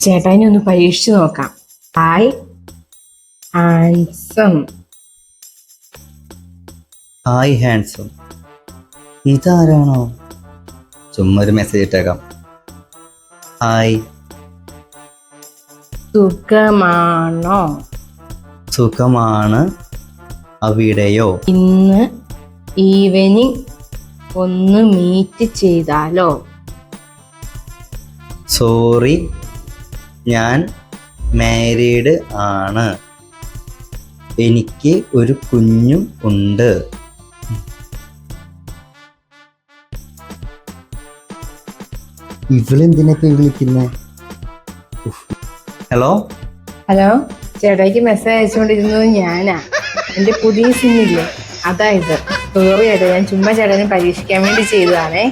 ചേട്ടായിനെ ഒന്ന് പരീക്ഷിച്ചു നോക്കാം. Hi handsome. Hi handsome. ഇതാരാണോ? ചുമ്മാ ഒരു മെസ്സേജ് ഇട്ടേക്കാം. ഹായ്. സുഖമാണോ? സുഖമാണ്. അവിടെയോ? ഇന്ന് ഈവനിങ് ഒന്ന് മീറ്റ് ചെയ്താലോ? സോറി, ഞാൻ മാരീഡ് ആണ്. എനിക്ക് ഒരു കുഞ്ഞും ഉണ്ട്. ഇവളെന്തിനാ ഇപ്പൊ വിളിക്കുന്നേ? ഹലോ ഹലോ, ചേട്ടായിക്ക് മെസ്സേജ് അയച്ചുകൊണ്ടിരുന്നത് ഞാനാ. എൻ്റെ പുതിയ സിമ്മില്ലേ, അതായത്. സോറി ചേട്ടാ, ഞാൻ ചുമ്മാ ചേട്ടനെ പരീക്ഷിക്കാൻ വേണ്ടി ചെയ്തതാണേ.